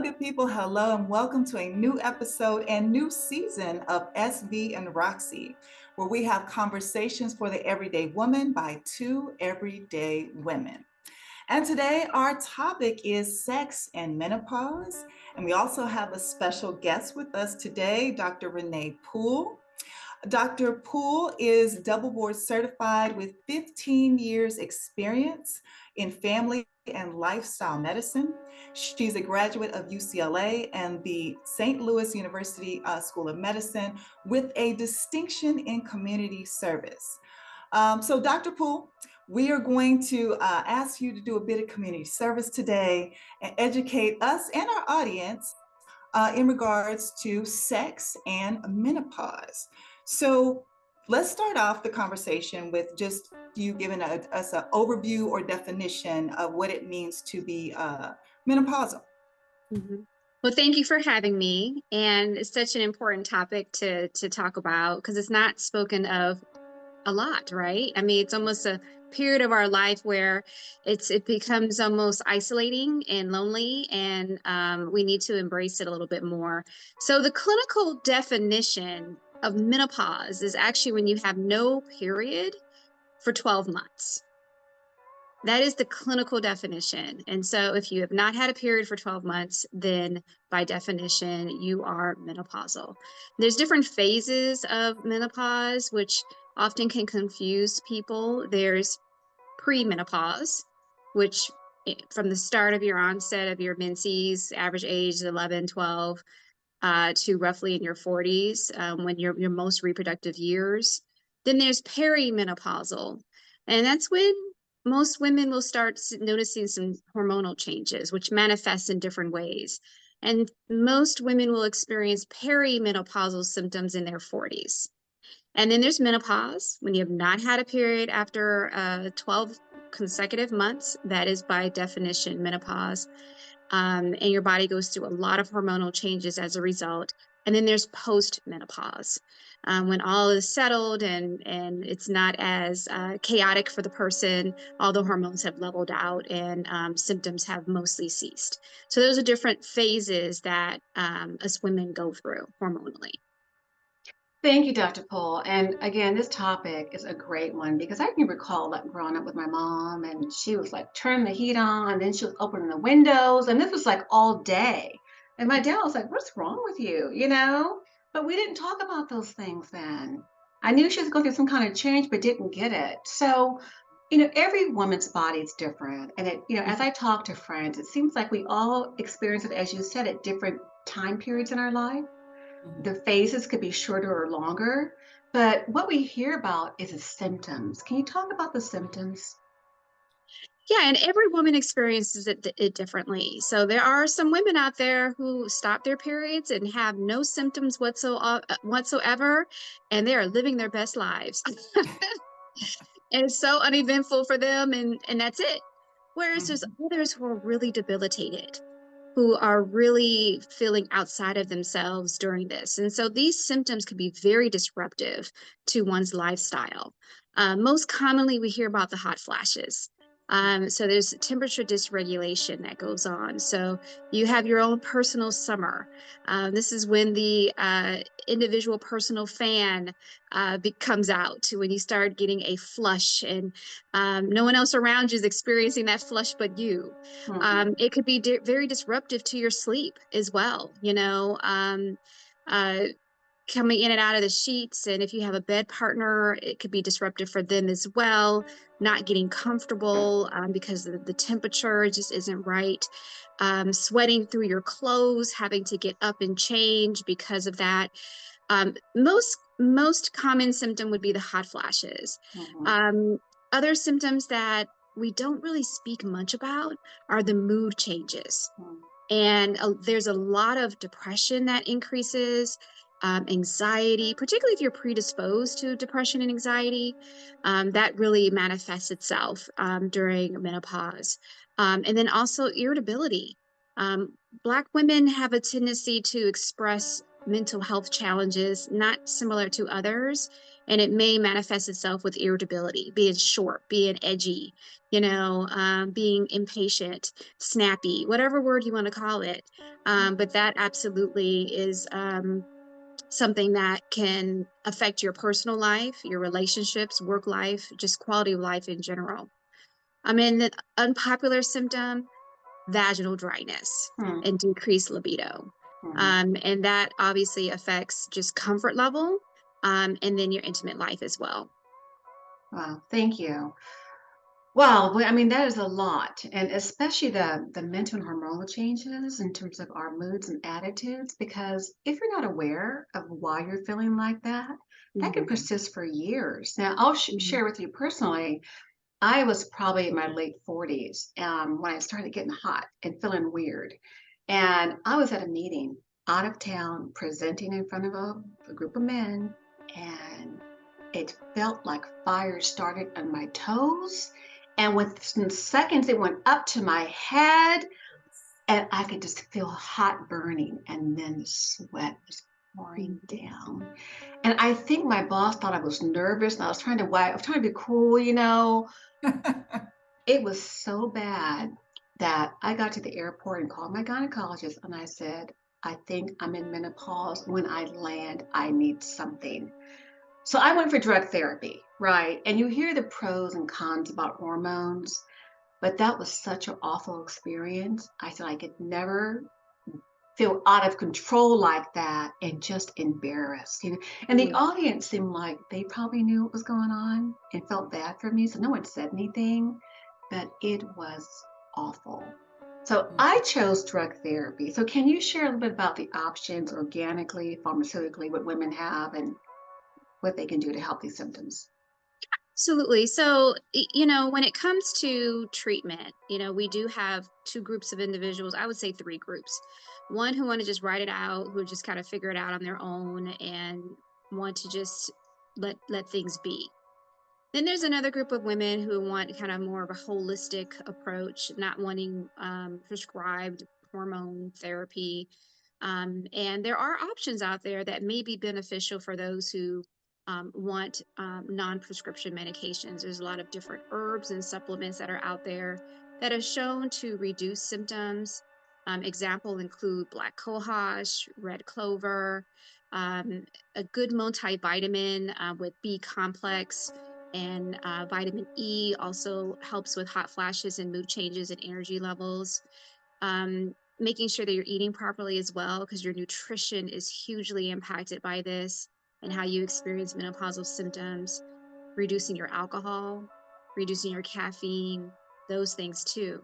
good people. Hello, and welcome to a new episode and new season of SV and Roxi, where we have conversations for the everyday woman by two everyday women. And today, our topic is sex and menopause. And we also have a special guest with us today, Dr. Renee Poole. Dr. Poole is double board certified with 15 years experience in family and lifestyle medicine. She's a graduate of UCLA and the St. Louis University School of Medicine with a distinction in community service. So Dr. Poole, we are going to ask you to do a bit of community service today and educate us and our audience in regards to sex and menopause. So let's start off the conversation with just you giving us an overview or definition of what it means to be menopausal. Mhm. Well, thank you for having me. And it's such an important topic to talk about because it's not spoken of a lot, right? I mean, it's almost a period of our life where it becomes almost isolating and lonely, and we need to embrace it a little bit more. So the clinical definition of menopause is actually when you have no period for 12 months. That is the clinical definition. And so if you have not had a period for 12 months, then by definition, you are menopausal. There's different phases of menopause, which often can confuse people. There's premenopause, which from the start of your onset of your menses, average age is 11, 12, to roughly in your 40s, when you're your most reproductive years. Then there's perimenopausal, and that's when most women will start noticing some hormonal changes, which manifest in different ways. And most women will experience perimenopausal symptoms in their 40s. And then there's menopause, when you have not had a period after 12 consecutive months. That is by definition menopause. And your body goes through a lot of hormonal changes as a result. And then there's post-menopause, when all is settled and it's not as chaotic for the person. All the hormones have leveled out and symptoms have mostly ceased. So those are different phases that us women go through hormonally. Thank you, Dr. Poole. And again, this topic is a great one because I can recall like growing up with my mom and she was like turning the heat on, and then she was opening the windows, and this was like all day. And my dad was like, "What's wrong with you?" But we didn't talk about those things then. I knew she was going through some kind of change, but didn't get it. So, every woman's body is different. And as I talk to friends, it seems like we all experience it, as you said, at different time periods in our life. The phases could be shorter or longer, but what we hear about is the symptoms. Can you talk about the symptoms? Yeah, and every woman experiences it differently. So there are some women out there who stop their periods and have no symptoms whatsoever, and they are living their best lives. And it's so uneventful for them, and that's it. Whereas there's others who are really debilitated, who are really feeling outside of themselves during this. And so these symptoms can be very disruptive to one's lifestyle. Most commonly, we hear about the hot flashes. So there's temperature dysregulation that goes on. So you have your own personal summer. This is when the individual personal fan comes out, to when you start getting a flush, and no one else around you is experiencing that flush but you. It could be very disruptive to your sleep as well, uh, coming in and out of the sheets. And if you have a bed partner, it could be disruptive for them as well, not getting comfortable because the temperature just isn't right. Sweating through your clothes, having to get up and change because of that. Most common symptom would be the hot flashes. Other symptoms that we don't really speak much about are the mood changes. And there's a lot of depression that increases, anxiety, particularly if you're predisposed to depression and anxiety. That really manifests itself during menopause. And then also irritability. Black women have a tendency to express mental health challenges, not similar to others. And it may manifest itself with irritability, being short, being edgy, being impatient, snappy, whatever word you want to call it. But that absolutely is something that can affect your personal life, your relationships, work life, just quality of life in general. I mean, the unpopular symptom, vaginal dryness Hmm. and decreased libido. Mhm. And that obviously affects just comfort level, and then your intimate life as well. Wow, thank you. Wow, I mean, that is a lot, and especially the mental and hormonal changes in terms of our moods and attitudes, because if you're not aware of why you're feeling like that, that can Mhm, persist for years. Now, I'll mhm, share with you personally, I was probably in my late 40s when I started getting hot and feeling weird. And I was at a meeting out of town presenting in front of a group of men, and it felt like fire started on my toes. And within seconds, it went up to my head, and I could just feel hot burning. And then the sweat was pouring mhm. down. And I think my boss thought I was nervous and I was trying to I was trying to be cool, you know. It was so bad that I got to the airport and called my gynecologist and I said, I think I'm in menopause. When I land, I need something. So I went for drug therapy, right? And you hear the pros and cons about hormones, but that was such an awful experience. I said I could never feel out of control like that and just embarrassed, you know. And the Mm, audience seemed like they probably knew what was going on and felt bad for me. So no one said anything, but it was awful. So I chose drug therapy. So can you share a little bit about the options organically, pharmaceutically, what women have and what they can do to help these symptoms? Absolutely. So, when it comes to treatment, we do have two groups of individuals. I would say three groups. One who want to just write it out, who just kind of figure it out on their own and want to just let things be. Then there's another group of women who want kind of more of a holistic approach, not wanting prescribed hormone therapy. And there are options out there that may be beneficial for those who want non prescription medications. There's a lot of different herbs and supplements that are out there that are shown to reduce symptoms. Example include black cohosh, red clover, um, a good multivitamin with B complex and vitamin E also helps with hot flashes and mood changes and energy levels. Making sure that you're eating properly as well, because your nutrition is hugely impacted by this and how you experience menopausal symptoms, reducing your alcohol, reducing your caffeine, those things too.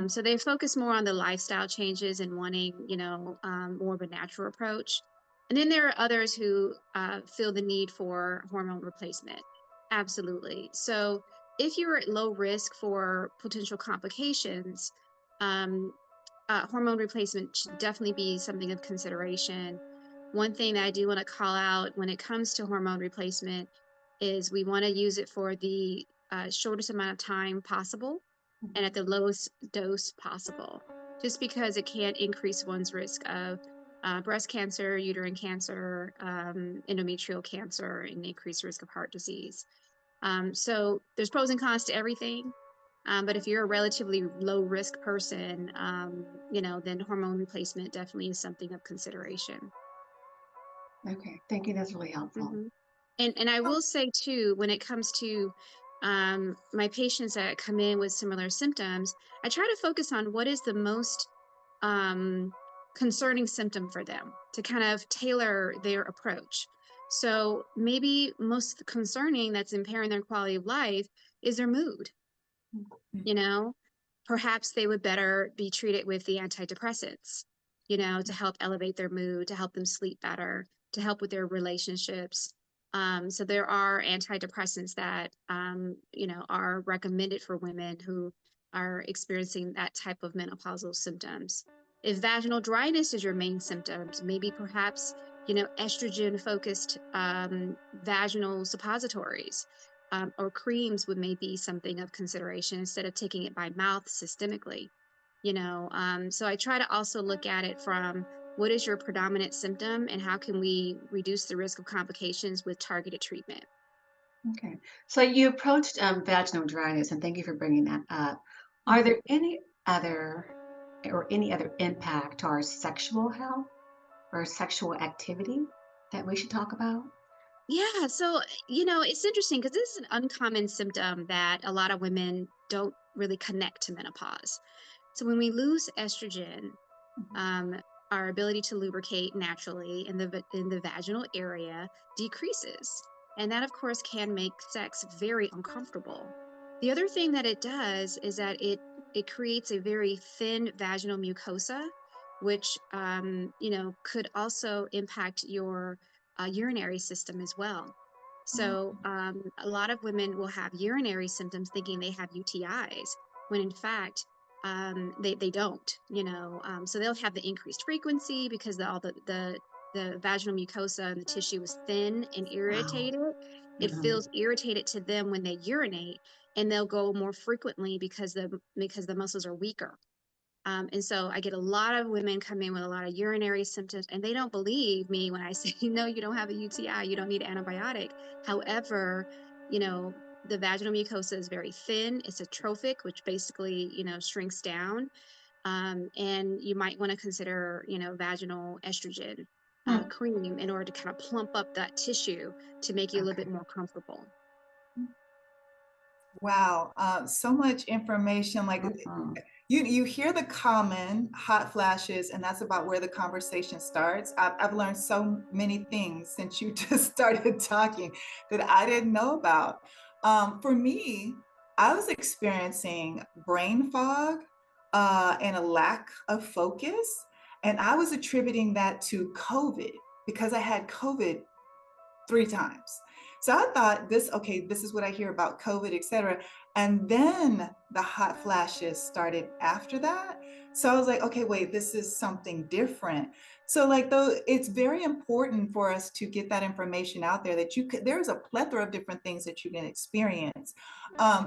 So they focus more on the lifestyle changes and wanting, more of a natural approach. And then there are others who feel the need for hormone replacement. Absolutely. So if you're at low risk for potential complications, um, hormone replacement should definitely be something of consideration. One thing that I do want to call out when it comes to hormone replacement is we want to use it for the shortest amount of time possible and at the lowest dose possible, just because it can increase one's risk of breast cancer, uterine cancer, endometrial cancer, and increased risk of heart disease. So there's pros and cons to everything. But if you're a relatively low risk person, then hormone replacement definitely is something of consideration. Okay, thank you. That's really helpful. hmm And I will say too, when it comes to my patients that come in with similar symptoms, I try to focus on what is the most um, concerning symptom for them to kind of tailor their approach. So maybe most concerning that's impairing their quality of life is their mood. you know, Perhaps they would better be treated with the antidepressants, to help elevate their mood, to help them sleep better, to help with their relationships. So there are antidepressants that, are recommended for women who are experiencing that type of menopausal symptoms. If vaginal dryness is your main symptoms, maybe perhaps, estrogen focused vaginal suppositories or creams would maybe something of consideration instead of taking it by mouth systemically. So I try to also look at it from what is your predominant symptom and how can we reduce the risk of complications with targeted treatment? Okay. So you approached vaginal dryness, and thank you for bringing that up. Are Mhm. there other any other impact to our sexual health or sexual activity that we should talk about? Yeah, so it's interesting because this is an uncommon symptom that a lot of women don't really connect to menopause. So when we lose estrogen, Mhm. um, our ability to lubricate naturally in the vaginal area decreases, and that of course can make sex very uncomfortable. The other thing that it does is that it creates a very thin vaginal mucosa, which could also impact your urinary system as well. So a lot of women will have urinary symptoms thinking they have UTIs, when in fact they don't, so they'll have the increased frequency because all the vaginal mucosa and the tissue is thin and Wow. irritated. It Mhm. feels irritated to them when they urinate, and they'll go more frequently because the muscles are weaker. And so I get a lot of women come in with a lot of urinary symptoms, and they don't believe me when I say, no, you don't have a UTI, you don't need an antibiotic. However, the vaginal mucosa is very thin, it's atrophic, which basically, shrinks down. And you might want to consider, vaginal estrogen Hmm. cream in order to kind of plump up that tissue to make you a little bit Okay. more comfortable. Wow, so much information. Like Mhm. you hear the common hot flashes, and that's about where the conversation starts. I've learned so many things since you just started talking that I didn't know about. For me, I was experiencing brain fog and a lack of focus, and I was attributing that to COVID because I had COVID 3 times. So I thought this is what I hear about COVID, etc. And then the hot flashes started after that. So I was like, okay, wait, this is something different. So like though it's very important for us to get that information out there that there's a plethora of different things that you can experience.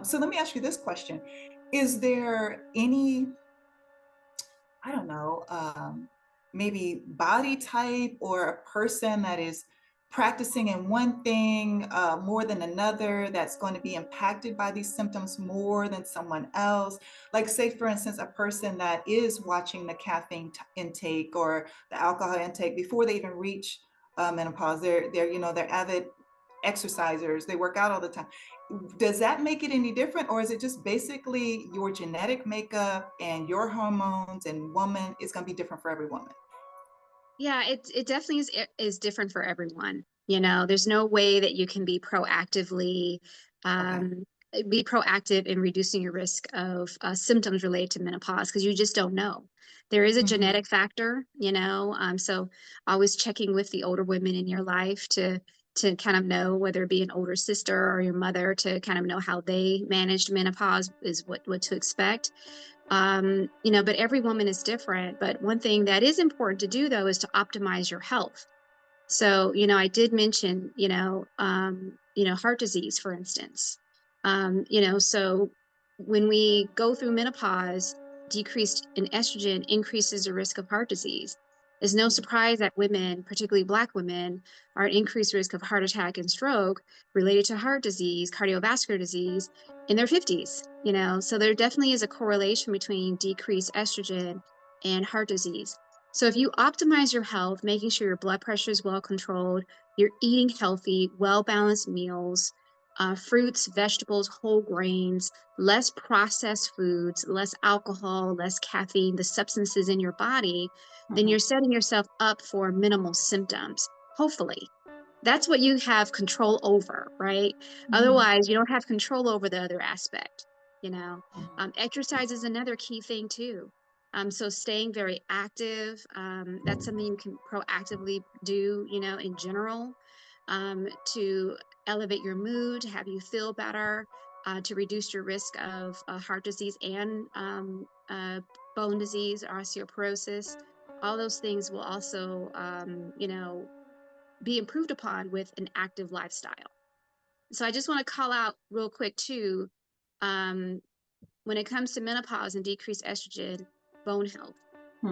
So let me ask you this question. Is there any I don't know, maybe body type or a person that is practicing in one thing more than another that's going to be impacted by these symptoms more than someone else. Like, say, for instance, a person that is watching the caffeine intake or the alcohol intake before they even reach menopause. They're avid exercisers. They work out all the time. Does that make it any different, or is it just basically your genetic makeup and your hormones and woman is going to be different for every woman? Yeah, it definitely is different for everyone. There's no way that you can Okay. be proactive in reducing your risk of symptoms related to menopause because you just don't know. There is a Hmm. genetic factor, so always checking with the older women in your life to kind of know whether it be an older sister or your mother to kind of know how they managed menopause is what to expect. But every woman is different. But one thing that is important to do though is to optimize your health. So, I did mention, heart disease, for instance. So when we go through menopause, decreased in estrogen increases the risk of heart disease. It's no surprise that women, particularly Black women, are at increased risk of heart attack and stroke related to heart disease, cardiovascular disease in their 50s, So there definitely is a correlation between decreased estrogen and heart disease. So if you optimize your health, making sure your blood pressure is well controlled, you're eating healthy, well balanced meals, fruits, vegetables, whole grains, less processed foods, less alcohol, less caffeine, the substances in your body, then Mhm. you're setting yourself up for minimal symptoms, hopefully. That's what you have control over, right? Hmm. Otherwise, you don't have control over the other aspect. Exercise is another key thing too. So staying very active, that's something you can proactively do, in general, to elevate your mood, to have you feel better, to reduce your risk of heart disease and bone disease, osteoporosis. All those things will also, be improved upon with an active lifestyle. So I just want to call out real quick too, um, when it comes to menopause and decreased estrogen, bone health.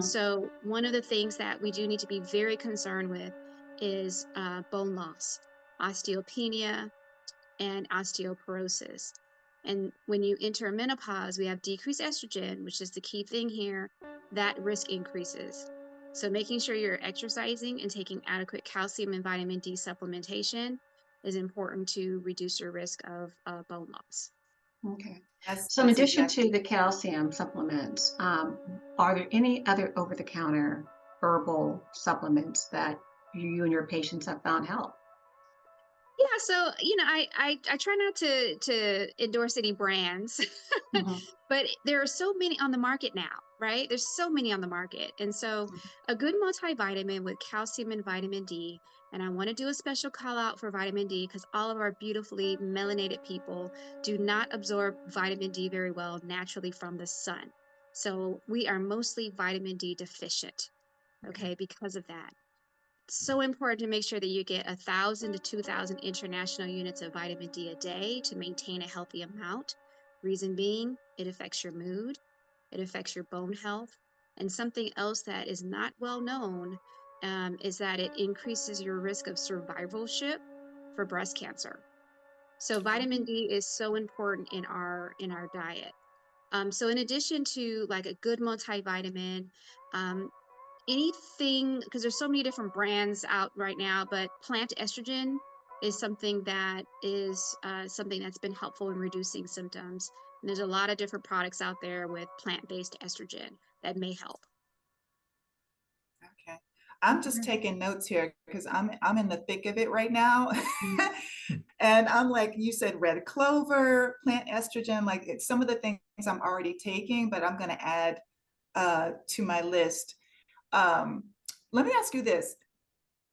So one of the things that we do need to be very concerned with is bone loss, osteopenia, and osteoporosis. And when you enter menopause, we have decreased estrogen, which is the key thing here, that risk increases. So making sure you're exercising and taking adequate calcium and vitamin D supplementation is important to reduce your risk of bone loss. Okay. That's So in addition exactly. to the calcium supplements, are there any other over-the-counter herbal supplements that you and your patients have found help? Yeah, so I try not to endorse any brands, Mm-hmm. but there are so many on the market now, right? There's so many on the market. And so a good multivitamin with calcium and vitamin D, and I want to do a special call out for vitamin D because all of our beautifully melanated people do not absorb vitamin D very well naturally from the sun. So we are mostly vitamin D deficient, okay, because of that. So important to make sure that you get 1,000 to 2,000 international units of vitamin D a day to maintain a healthy amount. Reason being, it affects your mood, it affects your bone health, and something else that is not well known is that it increases your risk of survivalship for breast cancer. So vitamin D is so important in our diet. So in addition to like a good multivitamin, um, anything, because there's so many different brands out right now, but plant estrogen is something that is something that's been helpful in reducing symptoms. And there's a lot of different products out there with plant-based estrogen that may help. Okay. I'm just taking notes here because I'm in the thick of it right now. And I'm like, you said red clover, plant estrogen, like it's some of the things I'm already taking, but I'm going to add to my list. Um, Let me ask you this.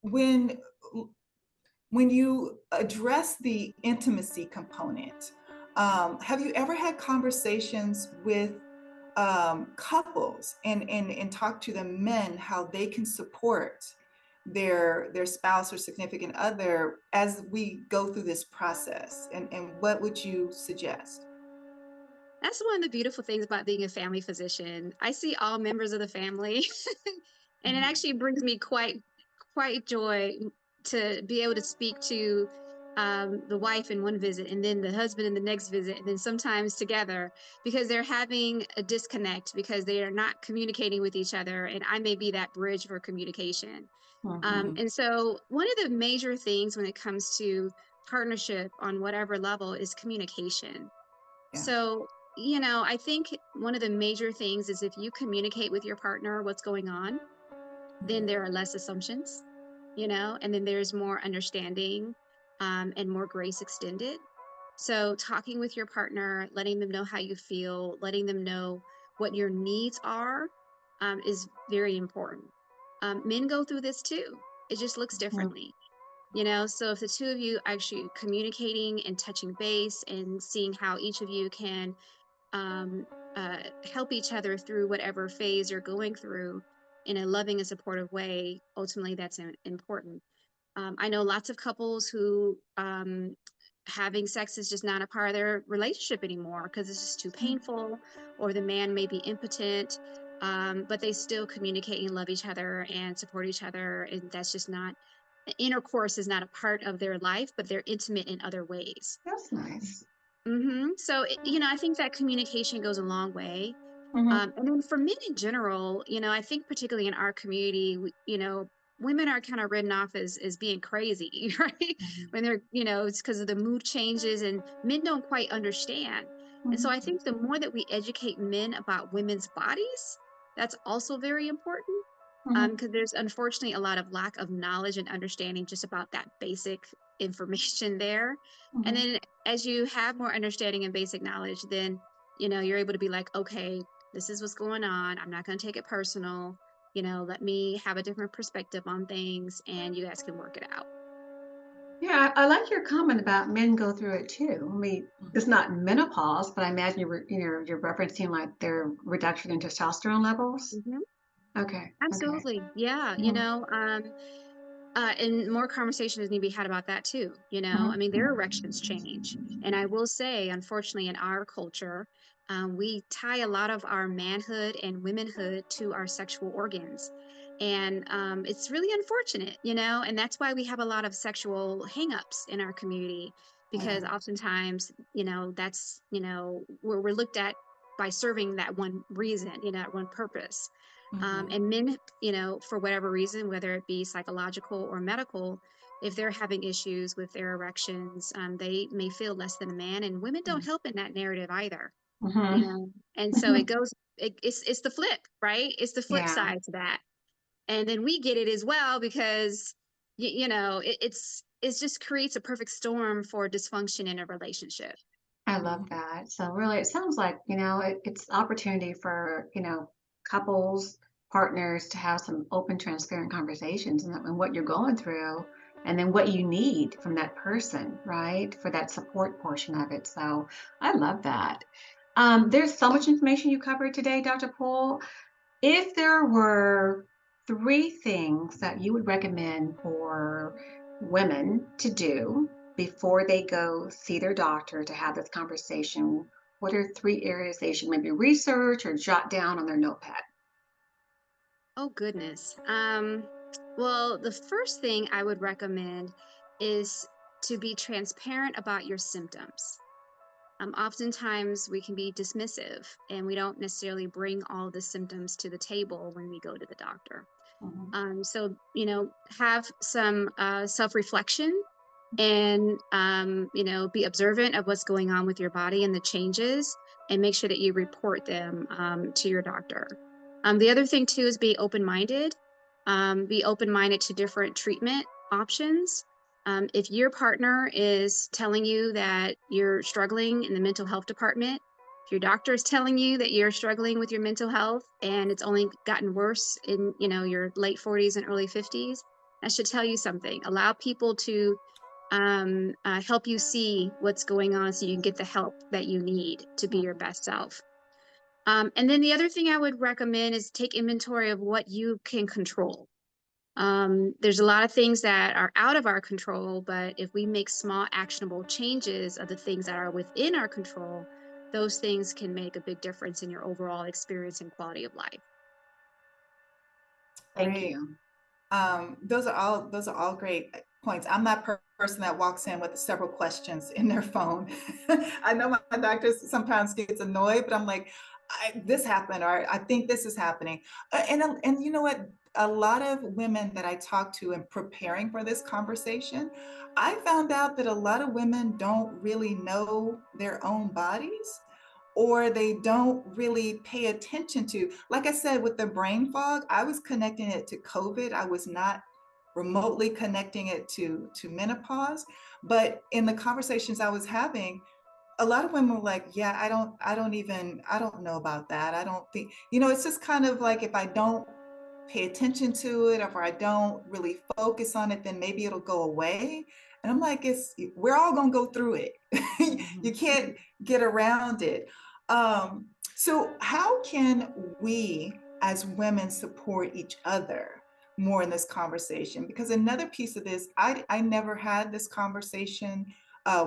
When when you address the intimacy component, have you ever had conversations with couples and talk to the men how they can support their spouse or significant other as we go through this process? And what would you suggest? That's one of the beautiful things about being a family physician. I see all members of the family, and it Mhm. actually brings me quite joy to be able to speak to the wife in one visit and then the husband in the next visit and then sometimes together because they're having a disconnect because they are not communicating with each other and I may be that bridge for communication. Mm-hmm. And so one of the major things when it comes to partnership on whatever level is communication. Yeah. So, I think one of the major things is if you communicate with your partner what's going on, then there are less assumptions, and then there's more understanding and more grace extended. So, talking with your partner, letting them know how you feel, letting them know what your needs are is very important. Men go through this too, it just looks differently. So if the two of you actually communicating and touching base and seeing how each of you can um, help each other through whatever phase you're going through in a loving and supportive way, ultimately that's important. I know lots of couples who having sex is just not a part of their relationship anymore because it's just too painful, or the man may be impotent, but they still communicate and love each other and support each other. And that's just not, intercourse is not a part of their life, but they're intimate in other ways. That's nice. So, I think that communication goes a long way. Mm-hmm. And then for men in general, I think particularly in our community, women are kind of written off as being crazy, right? When they're, it's because of the mood changes and men don't quite understand. And so I Mm-hmm. think the more that we educate men about women's bodies, that's also very important. Mm-hmm. Because there's unfortunately a lot of lack of knowledge and understanding just about that basic information there. And Mm-hmm. then as you have more understanding and basic knowledge, then you're able to be like, okay, this is what's going on. I'm not going to take it personal. Let me have a different perspective on things and you guys can work it out. Yeah, I like your comment about men go through it too. I mean, it's not menopause, but I imagine you're referencing like their reduction in testosterone levels. Hmm. Okay, okay. Absolutely. Yeah. Mm-hmm. And more conversations need to be had about that too. I mean, their erections change. And I will say, unfortunately, in our culture, we tie a lot of our manhood and womanhood to our sexual organs. And it's really unfortunate, and that's why we have a lot of sexual hangups in our community, because oftentimes, that's, we're looked at by serving that one reason, that one purpose. And men, for whatever reason, whether it be psychological or medical, if they're having issues with their erections, they may feel less than a man, and women don't help in that narrative either, Mm-hmm. and so it goes, it's the flip, right? It's the flip Yeah, side to that. And then we get it as well because, it's just creates a perfect storm for dysfunction in a relationship. I love that. So really, it sounds like, it's opportunity for, couples, partners to have some open, transparent conversations and what you're going through, and then what you need from that person, right? For that support portion of it. So I love that. There's so much information you covered today, Dr. Poole. If there were three things that you would recommend for women to do before they go see their doctor to have this conversation, what are three areas they should maybe research or jot down on their notepad? Oh, goodness. Well, the first thing I would recommend is to be transparent about your symptoms. Oftentimes we can be dismissive and we don't necessarily bring all the symptoms to the table when we go to the doctor. Mhm. So, have some self-reflection and, be observant of what's going on with your body and the changes, and make sure that you report them to your doctor. The other thing too is be open-minded to different treatment options. If your partner is telling you that you're struggling in the mental health department, if your doctor is telling you that you're struggling with your mental health and it's only gotten worse in, your late 40s and early 50s, that should tell you something. Allow people to help you see what's going on so you can get the help that you need to be your best self. And then the other thing I would recommend is take inventory of what you can control. There's a lot of things that are out of our control, but if we make small actionable changes of the things that are within our control, those things can make a big difference in your overall experience and quality of life. Thank Great. you. Those are all great points. I'm that person that walks in with several questions in their phone. I know my doctor sometimes gets annoyed, but I'm like, this happened, or I think this is happening. And you know what? A lot of women that I talk to in preparing for this conversation, I found out that a lot of women don't really know their own bodies, or they don't really pay attention to, like I said, with the brain fog, I was connecting it to COVID. I was not remotely connecting it to menopause. But in the conversations I was having, a lot of women were like, yeah, I don't know about that. I don't think, it's just kind of like, if I don't pay attention to it, or if I don't really focus on it, then maybe it'll go away. And I'm like, we're all gonna go through it. Mhm. You can't get around it. So how can we as women support each other more in this conversation? Because another piece of this, I never had this conversation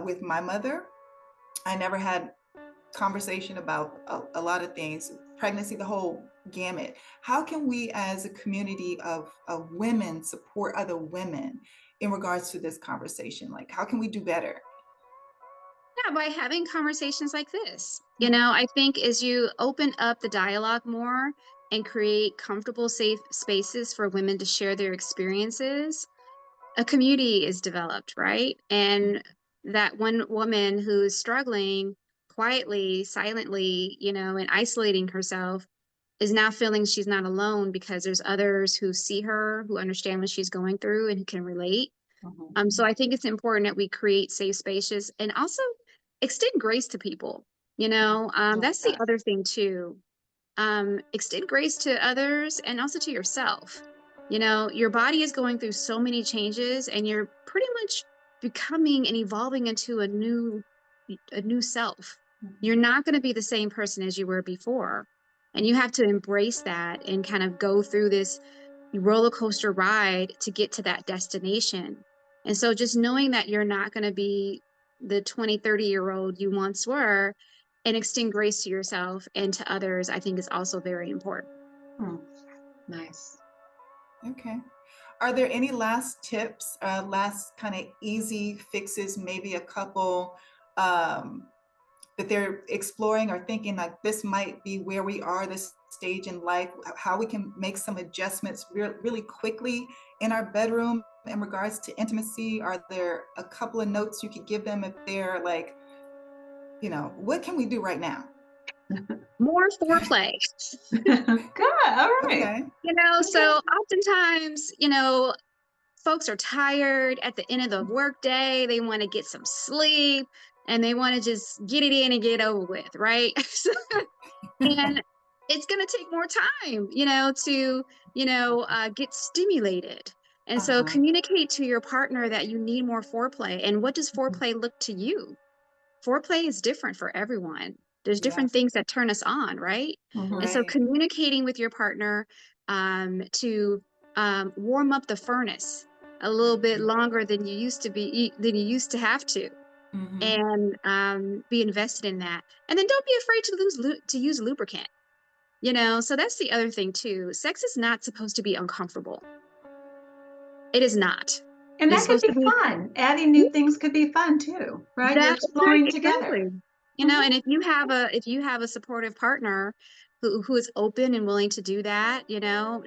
with my mother. I never had conversation about a lot of things, pregnancy, the whole gamut. How can we as a community of women support other women in regards to this conversation? Like, how can we do better? Yeah, by having conversations like this. I think as you open up the dialogue more and create comfortable, safe spaces for women to share their experiences, a community is developed, right? And that one woman who's struggling quietly, silently, and isolating herself is now feeling she's not alone because there's others who see her, who understand what she's going through and who can relate. Mhm. So I think it's important that we create safe spaces and also extend grace to people. Love That's the that. other thing too. Extend grace to others and also to yourself. Your body is going through so many changes, and you're pretty much becoming and evolving into a new self. Mhm. You're not going to be the same person as you were before. And you have to embrace that and kind of go through this roller coaster ride to get to that destination. And so just knowing that you're not going to be the 20, 30-year-old you once were, and extend grace to yourself and to others, I think is also very important. Nice. Okay. Are there any last tips, last kind of easy fixes, maybe a couple that they're exploring or thinking like this might be where we are, this stage in life, how we can make some adjustments really quickly in our bedroom in regards to intimacy? Are there a couple of notes you could give them if they're like, what can we do right now? More foreplay. Good. All right. Okay. So oftentimes, folks are tired at the end of the workday. They want to get some sleep and they want to just get it in and get over with, right? And it's going to take more time, to, get stimulated. And so communicate to your partner that you need more foreplay. And what does foreplay look to you? Foreplay is different for everyone. There's different things that turn us on, right? And so communicating with your partner to warm up the furnace a little bit longer than you used to have to, and be invested in that. And then don't be afraid to use lubricant. So that's the other thing too. Sex is not supposed to be uncomfortable. It is not. And It's that could supposed be to be fun. Adding new things could be fun too, right? You're exploring together. Exactly. And if you have a supportive partner who is open and willing to do that,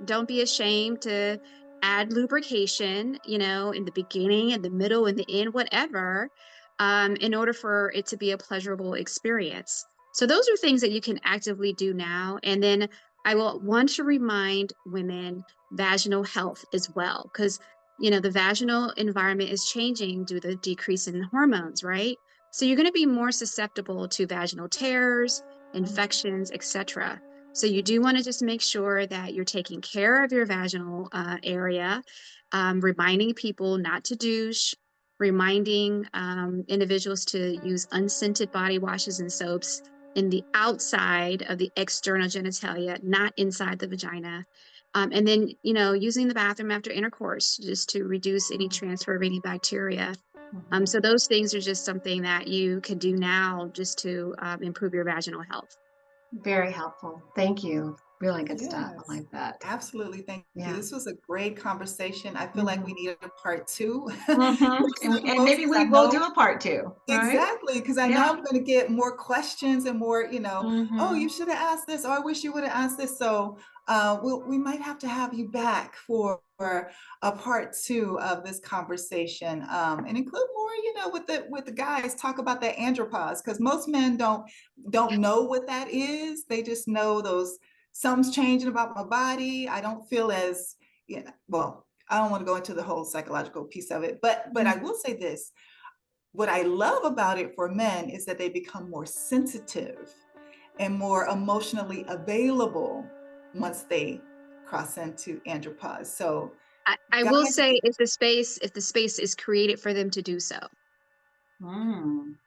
don't be ashamed to add lubrication, in the beginning, in the middle, in the end, whatever, in order for it to be a pleasurable experience. So those are things that you can actively do now. And then I will want to remind women vaginal health as well, because the vaginal environment is changing due to the decrease in hormones, right? So you're going to be more susceptible to vaginal tears, infections, etc. So you do want to just make sure that you're taking care of your vaginal area, reminding people not to douche, reminding individuals to use unscented body washes and soaps in the outside of the external genitalia, not inside the vagina. And then, using the bathroom after intercourse just to reduce any transfer of any bacteria. So those things are just something that you can do now just to improve your vaginal health. Very helpful. Thank you. Really good stuff. Yes, I like that. absolutely. Thank you. Yeah. This was a great conversation. I feel like we need a part two. And maybe we will do a part two, right? Exactly, because I know I'm going to get more questions and more, oh, you should have asked this, or I wish you would have asked this. So we might have to have you back for a part two of this conversation, and include more, with the guys, talk about that andropause, because most men don't know what that is. They just know those something's changing about my body. I don't feel as, well, I don't want to go into the whole psychological piece of it, but I will say this. What I love about it for men is that they become more sensitive and more emotionally available once they cross into andropause. So I will say if the space is created for them to do so.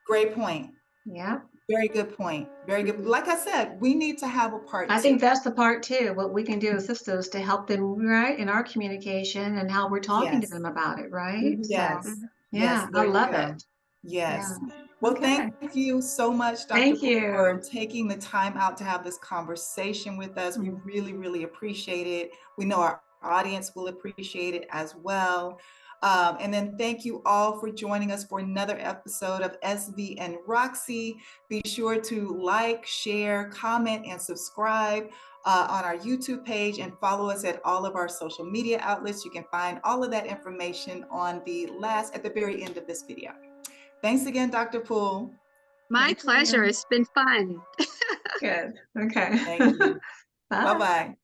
Great point. Yeah. Very good point. Very good. Like I said, we need to have a part two. I think that's the part two. What we can do as sisters to help them, right, in our communication and how we're talking to them about it, right? Yes. So, Yes. I love it. Yes. Yeah. Well, Okay. thank you so much, Dr. Thank Poole, you. for taking the time out to have this conversation with us. We really, really appreciate it. We know our audience will appreciate it as well. And then thank you all for joining us for another episode of SV and Roxy. Be sure to like, share, comment, and subscribe on our YouTube page, and follow us at all of our social media outlets. You can find all of that information at the very end of this video. Thanks again, Dr. Poole. My pleasure. It's been fun. Good. Okay. Thank you. Bye. Bye-bye.